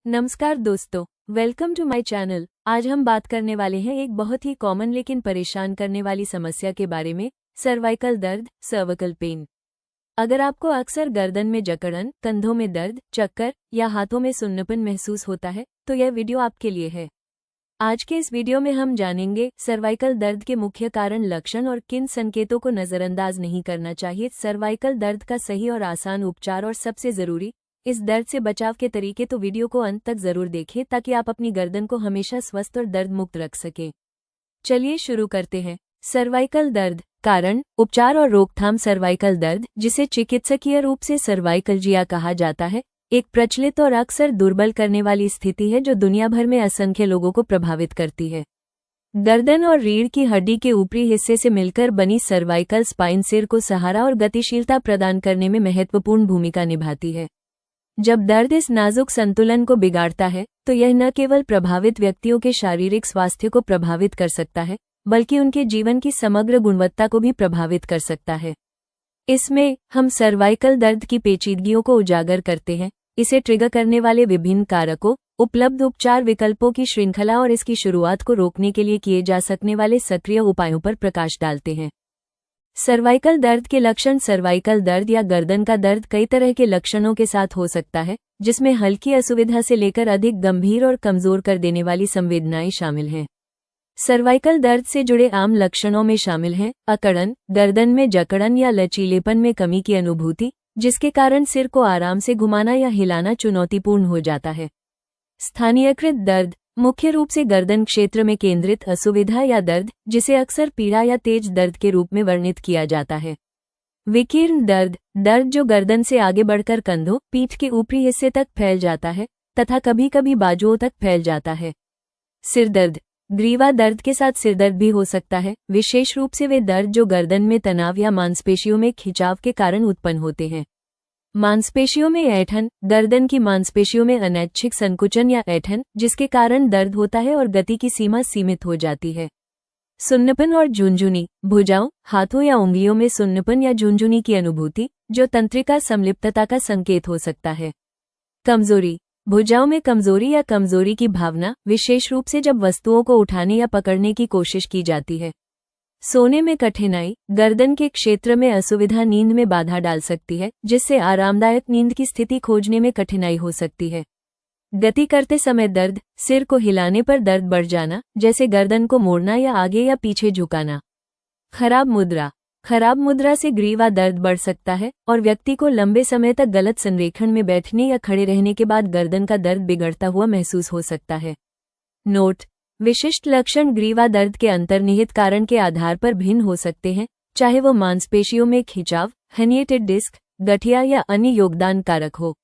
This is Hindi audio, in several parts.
नमस्कार दोस्तों, वेलकम टू माय चैनल। आज हम बात करने वाले हैं एक बहुत ही कॉमन लेकिन परेशान करने वाली समस्या के बारे में, सर्वाइकल दर्द, सर्विकल पेन। अगर आपको अक्सर गर्दन में जकड़न, कंधों में दर्द, चक्कर या हाथों में सुन्नपन महसूस होता है, तो यह वीडियो आपके लिए है। आज के इस वीडियो में हम जानेंगे सर्वाइकल दर्द के मुख्य कारण, लक्षण और किन संकेतों को नजरअंदाज नहीं करना चाहिए, सर्वाइकल दर्द का सही और आसान उपचार और सबसे जरूरी इस दर्द से बचाव के तरीके। तो वीडियो को अंत तक जरूर देखें ताकि आप अपनी गर्दन को हमेशा स्वस्थ और दर्द मुक्त रख सकें। चलिए शुरू करते हैं। सर्वाइकल दर्द, कारण, उपचार और रोकथाम। सर्वाइकल दर्द, जिसे चिकित्सकीय रूप से सर्वाइकल्जिया कहा जाता है, एक प्रचलित और अक्सर दुर्बल करने वाली स्थिति है जो दुनिया भर में असंख्य लोगों को प्रभावित करती है। गर्दन और रीढ़ की हड्डी के ऊपरी हिस्से से मिलकर बनी सर्वाइकल स्पाइन सिर को सहारा और गतिशीलता प्रदान करने में महत्वपूर्ण भूमिका निभाती है। जब दर्द इस नाजुक संतुलन को बिगाड़ता है, तो यह न केवल प्रभावित व्यक्तियों के शारीरिक स्वास्थ्य को प्रभावित कर सकता है, बल्कि उनके जीवन की समग्र गुणवत्ता को भी प्रभावित कर सकता है। इसमें हम सर्वाइकल दर्द की पेचीदगियों को उजागर करते हैं, इसे ट्रिगर करने वाले विभिन्न कारकों, उपलब्ध उपचार विकल्पों की श्रृंखला और इसकी शुरुआत को रोकने के लिए किए जा सकने वाले सक्रिय उपायों पर प्रकाश डालते हैं। सर्वाइकल दर्द के लक्षण। सर्वाइकल दर्द या गर्दन का दर्द कई तरह के लक्षणों के साथ हो सकता है, जिसमें हल्की असुविधा से लेकर अधिक गंभीर और कमजोर कर देने वाली संवेदनाएं शामिल हैं। सर्वाइकल दर्द से जुड़े आम लक्षणों में शामिल हैं अकड़न, गर्दन में जकड़न या लचीलेपन में कमी की अनुभूति, जिसके कारण सिर को आराम से घुमाना या हिलाना चुनौतीपूर्ण हो जाता है। स्थानीयकृत दर्द, मुख्य रूप से गर्दन क्षेत्र में केंद्रित असुविधा या दर्द, जिसे अक्सर पीड़ा या तेज दर्द के रूप में वर्णित किया जाता है। विकीर्ण दर्द, दर्द जो गर्दन से आगे बढ़कर कंधों, पीठ के ऊपरी हिस्से तक फैल जाता है तथा कभी कभी बाजुओं तक फैल जाता है। सिरदर्द, ग्रीवा दर्द के साथ सिरदर्द भी हो सकता है, विशेष रूप से वे दर्द जो गर्दन में तनाव या मांसपेशियों में खिंचाव के कारण उत्पन्न होते हैं। मांसपेशियों में ऐंठन, गर्दन की मांसपेशियों में अनैच्छिक संकुचन या ऐंठन, जिसके कारण दर्द होता है और गति की सीमा सीमित हो जाती है। सुन्नपन और झुनझुनी, भुजाओं, हाथों या उंगलियों में सुन्नपन या झुनझुनी की अनुभूति, जो तंत्रिका संलिप्तता का संकेत हो सकता है। कमजोरी, भुजाओं में कमजोरी या कमजोरी की भावना, विशेष रूप से जब वस्तुओं को उठाने या पकड़ने की कोशिश की जाती है। सोने में कठिनाई, गर्दन के क्षेत्र में असुविधा नींद में बाधा डाल सकती है, जिससे आरामदायक नींद की स्थिति खोजने में कठिनाई हो सकती है। गति करते समय दर्द, सिर को हिलाने पर दर्द बढ़ जाना, जैसे गर्दन को मोड़ना या आगे या पीछे झुकाना। खराब मुद्रा, खराब मुद्रा से ग्रीवा दर्द बढ़ सकता है और व्यक्ति को लंबे समय तक गलत संरेखण में बैठने या खड़े रहने के बाद गर्दन का दर्द बिगड़ता हुआ महसूस हो सकता है। नोट: विशिष्ट लक्षण ग्रीवा दर्द के अंतर्निहित कारण के आधार पर भिन्न हो सकते हैं, चाहे वो मांसपेशियों में खिंचाव, हर्निएटेड डिस्क, गठिया या अन्य योगदान कारक हो।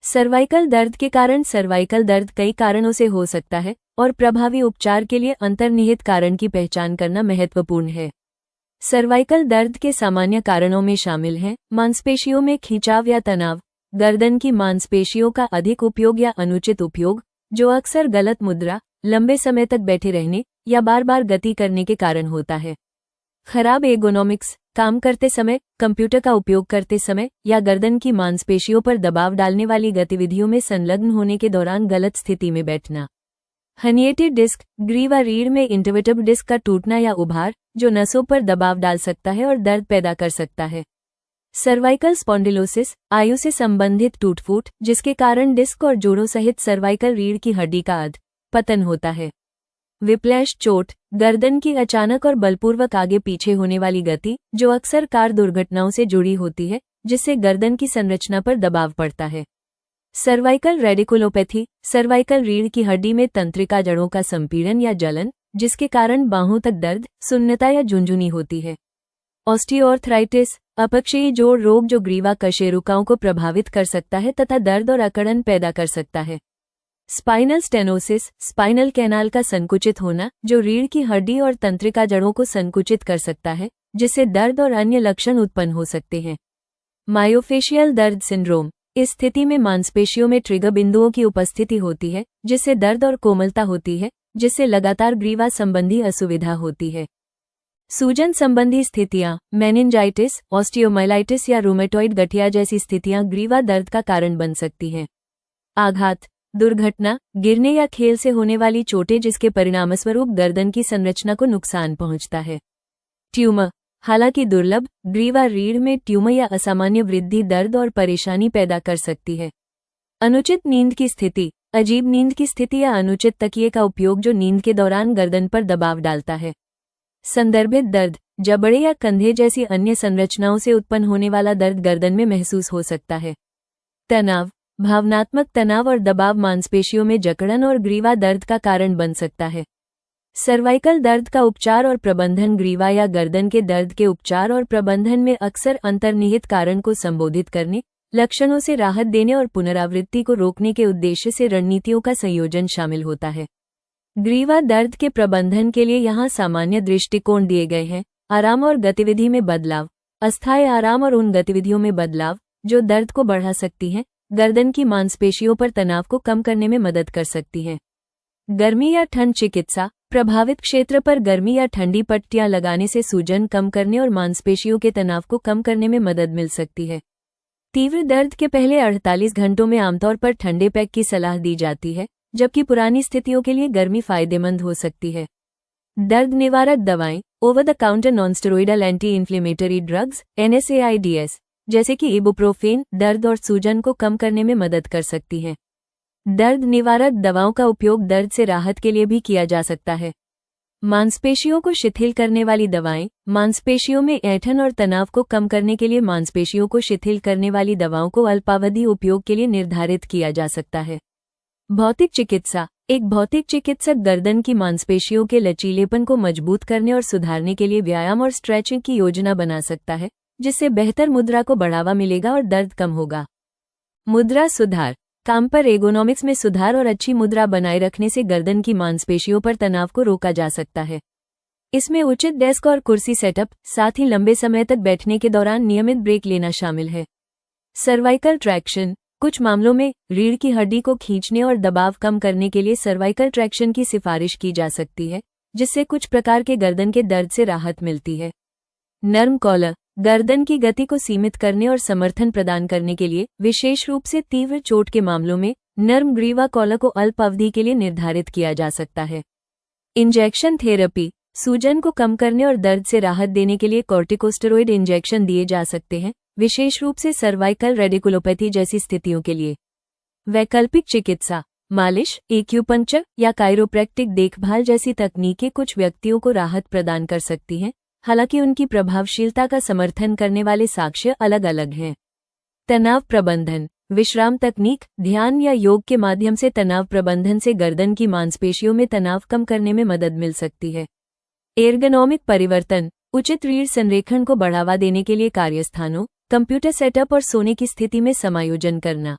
सर्वाइकल दर्द के कारण। सर्वाइकल दर्द कई कारणों से हो सकता है और प्रभावी उपचार के लिए अंतर्निहित कारण की पहचान करना महत्वपूर्ण है। सर्वाइकल दर्द के सामान्य कारणों में शामिल हैं मांसपेशियों में खिंचाव या तनाव, गर्दन की मांसपेशियों का अधिक उपयोग या अनुचित उपयोग, जो अक्सर गलत मुद्रा, लंबे समय तक बैठे रहने या बार बार गति करने के कारण होता है। खराब एर्गोनॉमिक्स, काम करते समय, कंप्यूटर का उपयोग करते समय या गर्दन की मांसपेशियों पर दबाव डालने वाली गतिविधियों में संलग्न होने के दौरान गलत स्थिति में बैठना। हर्निएटेड डिस्क, ग्रीवा रीढ़ में इंटरवर्टेब्रल डिस्क का टूटना या उभार, जो नसों पर दबाव डाल सकता है और दर्द पैदा कर सकता है। सर्वाइकल स्पॉन्डिलोसिस, आयु से संबंधित टूट-फूट, जिसके कारण डिस्क और जोड़ों सहित सर्वाइकल रीढ़ की हड्डी का पतन होता है। विप्लैश, चोट, गर्दन की अचानक और बलपूर्वक आगे पीछे होने वाली गति, जो अक्सर कार दुर्घटनाओं से जुड़ी होती है, जिससे गर्दन की संरचना पर दबाव पड़ता है। सर्वाइकल रेडिकुलोपैथी, सर्वाइकल रीढ़ की हड्डी में तंत्रिका जड़ों का संपीड़न या जलन, जिसके कारण बाहों तक दर्द, सुन्नता या झुनझुनी होती है। ऑस्टियोआर्थराइटिस, अपक्षयी जोड़ रोग, जो ग्रीवा कशेरुकाओं को प्रभावित कर सकता है तथा दर्द और अकड़न पैदा कर सकता है। स्पाइनल स्टेनोसिस, स्पाइनल कैनाल का संकुचित होना, जो रीढ़ की हड्डी और तंत्रिका जड़ों को संकुचित कर सकता है, जिससे दर्द और अन्य लक्षण उत्पन्न हो सकते हैं। मायोफेशियल दर्द सिंड्रोम, इस स्थिति में मांसपेशियों में ट्रिगर बिंदुओं की उपस्थिति होती है, जिससे दर्द और कोमलता होती है, जिससे लगातार ग्रीवा संबंधी असुविधा होती है। सूजन संबंधी स्थितियां, मेनिंजाइटिस, ऑस्टियोमाइलाइटिस या रूमेटॉइड गठिया जैसी स्थितियां ग्रीवा दर्द का कारण बन सकती हैं। आघात, दुर्घटना, गिरने या खेल से होने वाली चोटें जिसके परिणामस्वरूप गर्दन की संरचना को नुकसान पहुंचता है। ट्यूमर, हालांकि दुर्लभ, ग्रीवा रीढ़ में ट्यूमर या असामान्य वृद्धि दर्द और परेशानी पैदा कर सकती है। अनुचित नींद की स्थिति, अजीब नींद की स्थिति या अनुचित तकिए का उपयोग जो नींद के दौरान गर्दन पर दबाव डालता है। संदर्भित दर्द, जबड़े या कंधे जैसी अन्य संरचनाओं से उत्पन्न होने वाला दर्द गर्दन में महसूस हो सकता है। तनाव, भावनात्मक तनाव और दबाव मांसपेशियों में जकड़न और ग्रीवा दर्द का कारण बन सकता है। सर्वाइकल दर्द का उपचार और प्रबंधन, ग्रीवा या गर्दन के दर्द के उपचार और प्रबंधन में अक्सर अंतर्निहित कारण को संबोधित करने, लक्षणों से राहत देने और पुनरावृत्ति को रोकने के उद्देश्य से रणनीतियों का संयोजन शामिल होता है। ग्रीवा दर्द के प्रबंधन के लिए यहाँ सामान्य दृष्टिकोण दिए गए हैं। आराम और गतिविधि में बदलाव, अस्थायी आराम और उन गतिविधियों में बदलाव जो दर्द को बढ़ा सकती हैं, गर्दन की मांसपेशियों पर तनाव को कम करने में मदद कर सकती हैं। गर्मी या ठंड चिकित्सा, प्रभावित क्षेत्र पर गर्मी या ठंडी पट्टियां लगाने से सूजन कम करने और मांसपेशियों के तनाव को कम करने में मदद मिल सकती है। तीव्र दर्द के पहले 48 घंटों में आमतौर पर ठंडे पैक की सलाह दी जाती है, जबकि पुरानी स्थितियों के लिए गर्मी फायदेमंद हो सकती है। दर्द निवारक दवाएं, over the counter nonsteroidal anti inflammatory drugs NSAIDs जैसे कि इबुप्रोफेन दर्द और सूजन को कम करने में मदद कर सकती हैं। दर्द निवारक दवाओं का उपयोग दर्द से राहत के लिए भी किया जा सकता है। मांसपेशियों को शिथिल करने वाली दवाएं, मांसपेशियों में ऐंठन और तनाव को कम करने के लिए मांसपेशियों को शिथिल करने वाली दवाओं को अल्पावधि उपयोग के लिए निर्धारित किया जा सकता है। भौतिक चिकित्सा, एक भौतिक चिकित्सक गर्दन की मांसपेशियों के लचीलेपन को मजबूत करने और सुधारने के लिए व्यायाम और स्ट्रेचिंग की योजना बना सकता है, जिससे बेहतर मुद्रा को बढ़ावा मिलेगा और दर्द कम होगा। मुद्रा सुधार, काम पर एर्गोनॉमिक्स में सुधार और अच्छी मुद्रा बनाए रखने से गर्दन की मांसपेशियों पर तनाव को रोका जा सकता है। इसमें उचित डेस्क और कुर्सी सेटअप, साथ ही लंबे समय तक बैठने के दौरान नियमित ब्रेक लेना शामिल है। सर्वाइकल ट्रैक्शन, कुछ मामलों में रीढ़ की हड्डी को खींचने और दबाव कम करने के लिए सर्वाइकल ट्रैक्शन की सिफारिश की जा सकती है, जिससे कुछ प्रकार के गर्दन के दर्द से राहत मिलती है। नर्म कॉलर, गर्दन की गति को सीमित करने और समर्थन प्रदान करने के लिए, विशेष रूप से तीव्र चोट के मामलों में, नर्म ग्रीवा कॉलर को अल्प अवधि के लिए निर्धारित किया जा सकता है। इंजेक्शन थेरेपी, सूजन को कम करने और दर्द से राहत देने के लिए कॉर्टिकोस्टेरॉइड इंजेक्शन दिए जा सकते हैं, विशेष रूप से सर्वाइकल रेडिकुलोपैथी जैसी स्थितियों के लिए। वैकल्पिक चिकित्सा, मालिश, एक्यूपंक्चर या कायरोप्रैक्टिक देखभाल जैसी तकनीकें कुछ व्यक्तियों को राहत प्रदान कर सकती हैं, हालांकि उनकी प्रभावशीलता का समर्थन करने वाले साक्ष्य अलग अलग हैं। तनाव प्रबंधन, विश्राम तकनीक, ध्यान या योग के माध्यम से तनाव प्रबंधन से गर्दन की मांसपेशियों में तनाव कम करने में मदद मिल सकती है। एर्गोनॉमिक परिवर्तन, उचित रीढ़ संरेखण को बढ़ावा देने के लिए कार्यस्थानों, कंप्यूटर सेटअप और सोने की स्थिति में समायोजन करना।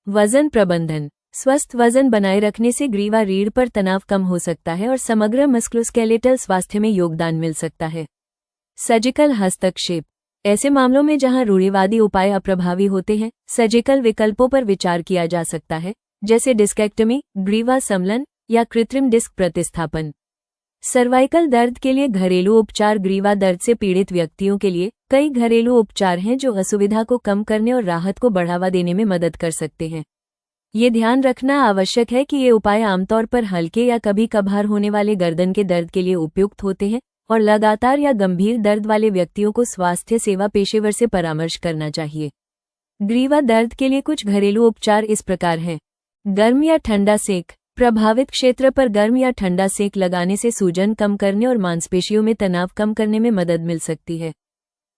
वजन प्रबंधन, स्वस्थ वजन बनाए रखने से ग्रीवा रीढ़ पर तनाव कम हो सकता है और समग्र मस्कुलोस्केलेटल स्वास्थ्य में योगदान मिल सकता है। सर्जिकल हस्तक्षेप, ऐसे मामलों में जहां रूढ़िवादी उपाय अप्रभावी होते हैं, सर्जिकल विकल्पों पर विचार किया जा सकता है, जैसे डिस्केक्टमी, ग्रीवा समलन या कृत्रिम डिस्क प्रतिस्थापन। सर्वाइकल दर्द के लिए घरेलू उपचार, ग्रीवा दर्द से पीड़ित व्यक्तियों के लिए कई घरेलू उपचार हैं जो असुविधा को कम करने और राहत को बढ़ावा देने में मदद कर सकते हैं। ये ध्यान रखना आवश्यक है कि ये उपाय आमतौर पर हल्के या कभी कभार होने वाले गर्दन के दर्द के लिए उपयुक्त होते हैं और लगातार या गंभीर दर्द वाले व्यक्तियों को स्वास्थ्य सेवा पेशेवर से परामर्श करना चाहिए। ग्रीवा दर्द के लिए कुछ घरेलू उपचार इस प्रकार हैं। गर्म या ठंडा सेक, प्रभावित क्षेत्र पर गर्म या ठंडा सेक लगाने से सूजन कम करने और मांसपेशियों में तनाव कम करने में मदद मिल सकती है।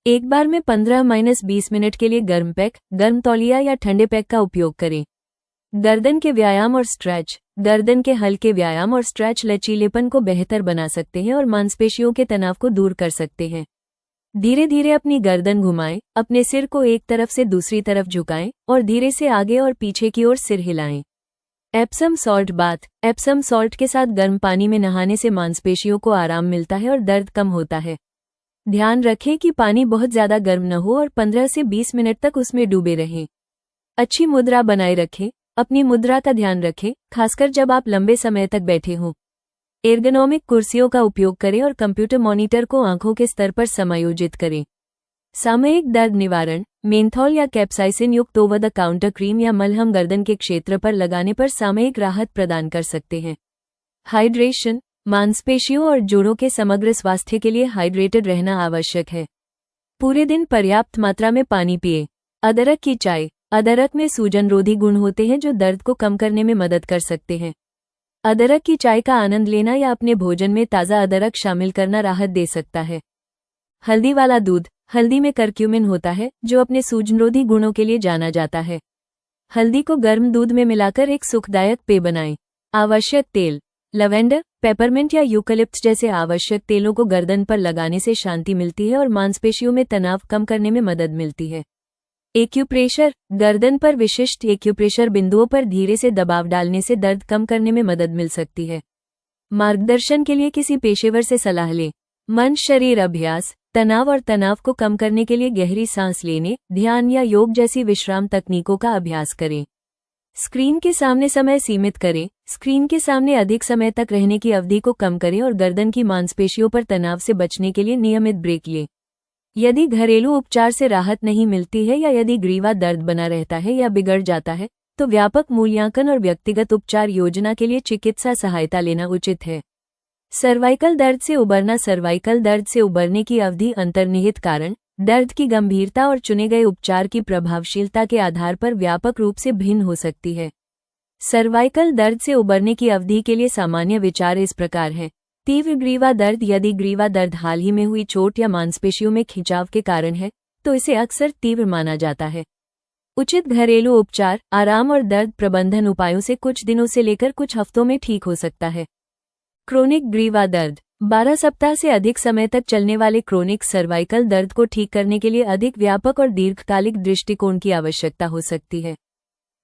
एक बार में 15-20 मिनट के लिए गर्म पैक, गर्म तौलिया या ठंडे पैक का उपयोग करें। गर्दन के व्यायाम और स्ट्रेच, गर्दन के हल्के व्यायाम और स्ट्रेच लचीलेपन को बेहतर बना सकते हैं और मांसपेशियों के तनाव को दूर कर सकते हैं। धीरे धीरे अपनी गर्दन घुमाएं, अपने सिर को एक तरफ से दूसरी तरफ झुकाएं और धीरे से आगे और पीछे की ओर सिर हिलाएं। Epsom salt bath, Epsom salt के साथ गर्म पानी में नहाने से मांसपेशियों को आराम मिलता है और दर्द कम होता है। ध्यान रखें कि पानी बहुत ज्यादा गर्म न हो और 15 से 20 मिनट तक उसमें डूबे रहें। अच्छी मुद्रा बनाए रखें, अपनी मुद्रा का ध्यान रखें, खासकर जब आप लंबे समय तक बैठे हों। एर्गोनॉमिक कुर्सियों का उपयोग करें और कंप्यूटर मॉनिटर को आंखों के स्तर पर समायोजित करें। सामयिक दर्द निवारण, मेंथॉल या कैप्साइसिन युक्त ओवर द काउंटर क्रीम या मलहम गर्दन के क्षेत्र पर लगाने पर सामयिक राहत प्रदान कर सकते हैं। हाइड्रेशन, मांसपेशियों और जोड़ों के समग्र स्वास्थ्य के लिए हाइड्रेटेड रहना आवश्यक है। पूरे दिन पर्याप्त मात्रा में पानी पिए। अदरक की चाय, अदरक में सूजनरोधी गुण होते हैं जो दर्द को कम करने में मदद कर सकते हैं। अदरक की चाय का आनंद लेना या अपने भोजन में ताज़ा अदरक शामिल करना राहत दे सकता है। हल्दी वाला दूध, हल्दी में करक्यूमिन होता है जो अपने सूजनरोधी गुणों के लिए जाना जाता है। हल्दी को गर्म दूध में मिलाकर एक सुखदायक पेय बनाएं। आवश्यक तेल, लवेंडर, पेपरमिंट या यूकलिप्टस जैसे आवश्यक तेलों को गर्दन पर लगाने से शांति मिलती है और मांसपेशियों में तनाव कम करने में मदद मिलती है। एक्यूप्रेशर, गर्दन पर विशिष्ट एक्यूप्रेशर बिंदुओं पर धीरे से दबाव डालने से दर्द कम करने में मदद मिल सकती है। मार्गदर्शन के लिए किसी पेशेवर से सलाह लें। मन शरीर अभ्यास, तनाव और तनाव को कम करने के लिए गहरी सांस लेने, ध्यान या योग जैसी विश्राम तकनीकों का अभ्यास करें। स्क्रीन के सामने समय सीमित करें। स्क्रीन के सामने अधिक समय तक रहने की अवधि को कम करें और गर्दन की मांसपेशियों पर तनाव से बचने के लिए नियमित ब्रेक लें। यदि घरेलू उपचार से राहत नहीं मिलती है या यदि ग्रीवा दर्द बना रहता है या बिगड़ जाता है, तो व्यापक मूल्यांकन और व्यक्तिगत उपचार योजना के लिए चिकित्सा सहायता लेना उचित है। सर्वाइकल दर्द से उबरना, सर्वाइकल दर्द से उबरने की अवधि, अंतर्निहित कारण, दर्द की गंभीरता और चुने गए उपचार की प्रभावशीलता के आधार पर व्यापक रूप से भिन्न हो सकती है। सर्वाइकल दर्द से उबरने की अवधि के लिए सामान्य विचार इस प्रकार है। तीव्र ग्रीवा दर्द, यदि ग्रीवा दर्द हाल ही में हुई चोट या मांसपेशियों में खिंचाव के कारण है, तो इसे अक्सर तीव्र माना जाता है। उचित घरेलू उपचार, आराम और दर्द प्रबंधन उपायों से कुछ दिनों से लेकर कुछ हफ्तों में ठीक हो सकता है। क्रोनिक ग्रीवा दर्द, 12 सप्ताह से अधिक समय तक चलने वाले क्रोनिक सर्वाइकल दर्द को ठीक करने के लिए अधिक व्यापक और दीर्घकालिक दृष्टिकोण की आवश्यकता हो सकती है।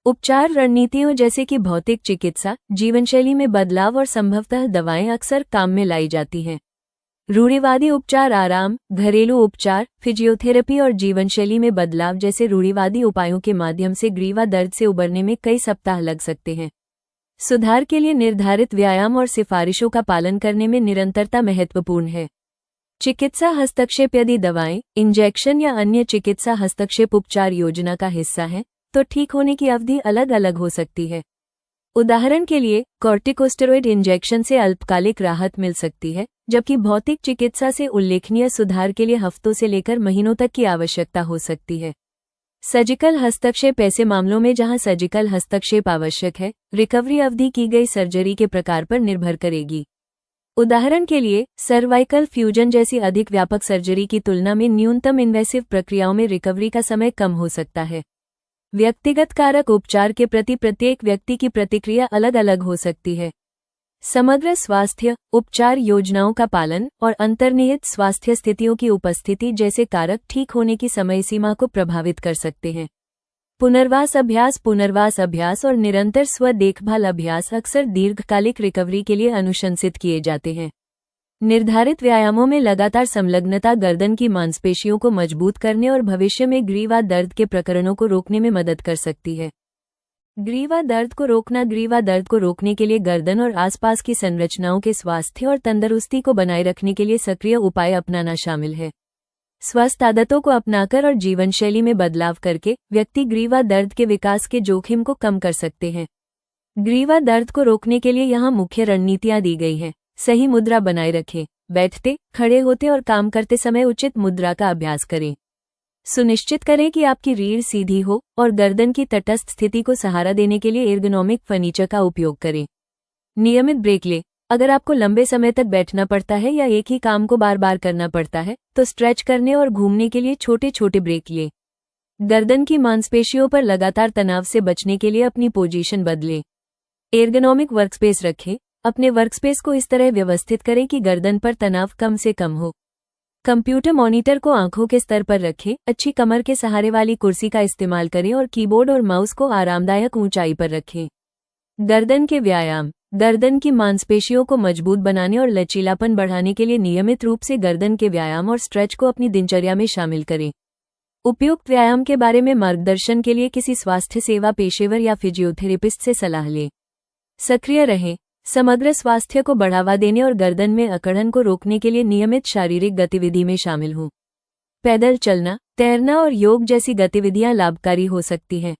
उपचार रणनीतियों जैसे कि भौतिक चिकित्सा, जीवनशैली में बदलाव और संभवतः दवाएं अक्सर काम में लाई जाती हैं। रूढ़िवादी उपचार, आराम, घरेलू उपचार, फिजियोथेरेपी और जीवनशैली में बदलाव जैसे रूढ़िवादी उपायों के माध्यम से ग्रीवा दर्द से उबरने में कई सप्ताह लग सकते हैं। सुधार के लिए निर्धारित व्यायाम और सिफारिशों का पालन करने में निरंतरता महत्वपूर्ण है। चिकित्सा हस्तक्षेप, यदि दवाएं, इंजेक्शन या अन्य चिकित्सा हस्तक्षेप उपचार योजना का हिस्सा है, तो ठीक होने की अवधि अलग अलग हो सकती है। उदाहरण के लिए, कॉर्टिकोस्टेरॉइड इंजेक्शन से अल्पकालिक राहत मिल सकती है, जबकि भौतिक चिकित्सा से उल्लेखनीय सुधार के लिए हफ्तों से लेकर महीनों तक की आवश्यकता हो सकती है। सर्जिकल हस्तक्षेप, ऐसे मामलों में जहां सर्जिकल हस्तक्षेप आवश्यक है, रिकवरी अवधि की गई सर्जरी के प्रकार पर निर्भर करेगी। उदाहरण के लिए, सर्वाइकल फ्यूजन जैसी अधिक व्यापक सर्जरी की तुलना में न्यूनतम इन्वेसिव प्रक्रियाओं में रिकवरी का समय कम हो सकता है। व्यक्तिगत कारक, उपचार के प्रति प्रत्येक व्यक्ति की प्रतिक्रिया अलग अलग हो सकती है। समग्र स्वास्थ्य, उपचार योजनाओं का पालन और अंतर्निहित स्वास्थ्य स्थितियों की उपस्थिति जैसे कारक ठीक होने की समय सीमा को प्रभावित कर सकते हैं। पुनर्वास अभ्यास और निरंतर स्व देखभाल अभ्यास अक्सर दीर्घकालिक रिकवरी के लिए अनुशंसित किए जाते हैं। निर्धारित व्यायामों में लगातार संलग्नता गर्दन की मांसपेशियों को मजबूत करने और भविष्य में ग्रीवा दर्द के प्रकरणों को रोकने में मदद कर सकती है। ग्रीवा दर्द को रोकना, ग्रीवा दर्द को रोकने के लिए गर्दन और आसपास की संरचनाओं के स्वास्थ्य और तंदुरुस्ती को बनाए रखने के लिए सक्रिय उपाय अपनाना शामिल है। स्वस्थ आदतों को अपनाकर और जीवनशैली में बदलाव करके व्यक्ति ग्रीवा दर्द के विकास के जोखिम को कम कर सकते हैं। ग्रीवा दर्द को रोकने के लिए यहाँ मुख्य रणनीतियाँ दी गई हैं। सही मुद्रा बनाए रखें। बैठते, खड़े होते और काम करते समय उचित मुद्रा का अभ्यास करें। सुनिश्चित करें कि आपकी रीढ़ सीधी हो और गर्दन की तटस्थ स्थिति को सहारा देने के लिए एर्गोनोमिक फर्नीचर का उपयोग करें। नियमित ब्रेक लें। अगर आपको लंबे समय तक बैठना पड़ता है या एक ही काम को बार बार करना पड़ता है, तो स्ट्रेच करने और घूमने के लिए छोटे छोटे ब्रेक लें। गर्दन की मांसपेशियों पर लगातार तनाव से बचने के लिए अपनी पोजीशन बदलें। एर्गोनोमिक वर्कस्पेस रखें। अपने वर्कस्पेस को इस तरह व्यवस्थित करें कि गर्दन पर तनाव कम से कम हो। कंप्यूटर मॉनिटर को आंखों के स्तर पर रखें। अच्छी कमर के सहारे वाली कुर्सी का इस्तेमाल करें और कीबोर्ड और माउस को आरामदायक ऊंचाई पर रखें। गर्दन के व्यायाम। गर्दन की मांसपेशियों को मजबूत बनाने और लचीलापन बढ़ाने के लिए नियमित रूप से गर्दन के व्यायाम और स्ट्रेच को अपनी दिनचर्या में शामिल करें। उपयुक्त व्यायाम के बारे में मार्गदर्शन के लिए किसी स्वास्थ्य सेवा पेशेवर या फिजियोथेरेपिस्ट से सलाह लें। सक्रिय रहें। समग्र स्वास्थ्य को बढ़ावा देने और गर्दन में अकड़न को रोकने के लिए नियमित शारीरिक गतिविधि में शामिल हों। पैदल चलना, तैरना और योग जैसी गतिविधियां लाभकारी हो सकती हैं।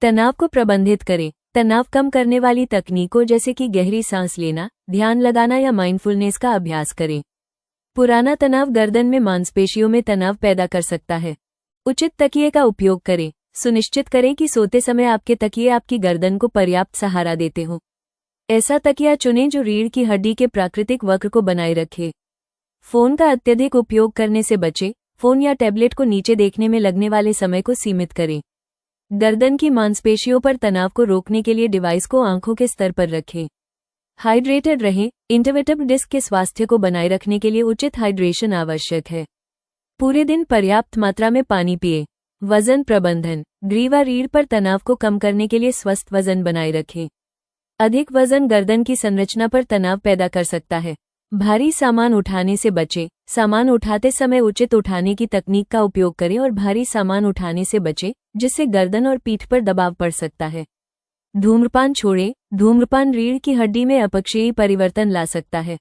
तनाव को प्रबंधित करें। तनाव कम करने वाली तकनीकों जैसे कि गहरी सांस लेना, ध्यान लगाना या माइंडफुलनेस का अभ्यास करें। पुराना तनाव गर्दन में मांसपेशियों में तनाव पैदा कर सकता है। उचित तकिए का उपयोग करें। सुनिश्चित करें कि सोते समय आपके तकिए आपकी गर्दन को पर्याप्त सहारा देते हों। ऐसा तकिया चुनें जो रीढ़ की हड्डी के प्राकृतिक वक्र को बनाए रखे। फोन का अत्यधिक उपयोग करने से बचें। फोन या टैबलेट को नीचे देखने में लगने वाले समय को सीमित करें। गर्दन की मांसपेशियों पर तनाव को रोकने के लिए डिवाइस को आंखों के स्तर पर रखें। हाइड्रेटेड रहें। इंटरवेटिव डिस्क के स्वास्थ्य को बनाए रखने के लिए उचित हाइड्रेशन आवश्यक है। पूरे दिन पर्याप्त मात्रा में पानी पिएं। वजन प्रबंधन। ग्रीवा रीढ़ पर तनाव को कम करने के लिए स्वस्थ वजन बनाए रखें। अधिक वजन गर्दन की संरचना पर तनाव पैदा कर सकता है। भारी सामान उठाने से बचें। सामान उठाते समय उचित उठाने की तकनीक का उपयोग करें और भारी सामान उठाने से बचें, जिससे गर्दन और पीठ पर दबाव पड़ सकता है। धूम्रपान छोड़ें। धूम्रपान रीढ़ की हड्डी में अपक्षयी परिवर्तन ला सकता है।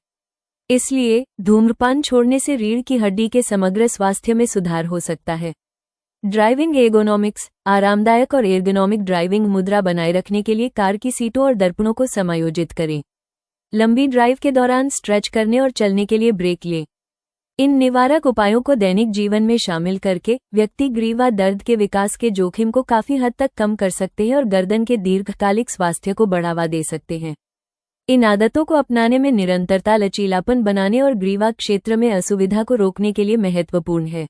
इसलिए धूम्रपान छोड़ने से रीढ़ की हड्डी के समग्र स्वास्थ्य में सुधार हो सकता है। Driving ergonomics. आरामदायक और एर्गोनॉमिक ड्राइविंग मुद्रा बनाए रखने के लिए कार की सीटों और दर्पणों को समायोजित करें। लंबी ड्राइव के दौरान स्ट्रेच करने और चलने के लिए ब्रेक लें। इन निवारक उपायों को दैनिक जीवन में शामिल करके व्यक्ति ग्रीवा दर्द के विकास के जोखिम को काफी हद तक कम कर सकते हैं और गर्दन के दीर्घकालिक स्वास्थ्य को बढ़ावा दे सकते हैं। इन आदतों को अपनाने में निरंतरता लचीलापन बनाने और ग्रीवा क्षेत्र में असुविधा को रोकने के लिए महत्वपूर्ण है।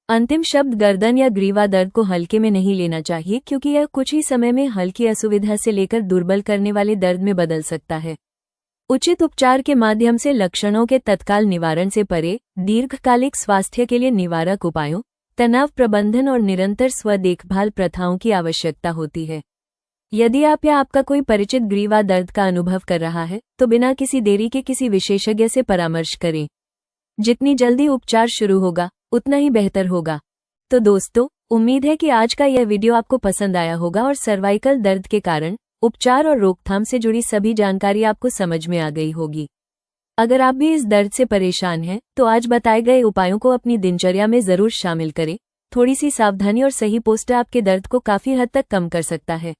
अंतिम शब्द गर्दन या ग्रीवा दर्द को हल्के में नहीं लेना चाहिए, क्योंकि यह कुछ ही समय में हल्की असुविधा से लेकर दुर्बल करने वाले दर्द में बदल सकता है। उचित उपचार के माध्यम से लक्षणों के तत्काल निवारण से परे दीर्घकालिक स्वास्थ्य के लिए निवारक उपायों, तनाव प्रबंधन और निरंतर स्व देखभाल प्रथाओं की आवश्यकता होती है। यदि आप या आपका कोई परिचित ग्रीवा दर्द का अनुभव कर रहा है, तो बिना किसी देरी के किसी विशेषज्ञ से परामर्श करें। जितनी जल्दी उपचार शुरू होगा, उतना ही बेहतर होगा। तो दोस्तों, उम्मीद है कि आज का यह वीडियो आपको पसंद आया होगा और सर्वाइकल दर्द के कारण, उपचार और रोकथाम से जुड़ी सभी जानकारी आपको समझ में आ गई होगी। अगर आप भी इस दर्द से परेशान हैं, तो आज बताए गए उपायों को अपनी दिनचर्या में जरूर शामिल करें। थोड़ी सी सावधानी और सही पोस्ट आपके दर्द को काफी हद तक कम कर सकता है।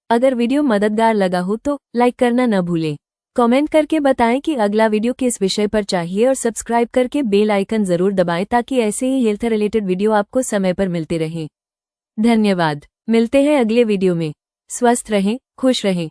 अगर वीडियो मददगार लगा हो तो लाइक करना न भूलें। कमेंट करके बताएं कि अगला वीडियो किस विषय पर चाहिए और सब्सक्राइब करके बेल आइकन जरूर दबाएं ताकि ऐसे ही हेल्थ रिलेटेड वीडियो आपको समय पर मिलते रहें। धन्यवाद। मिलते हैं अगले वीडियो में। स्वस्थ रहें, खुश रहें।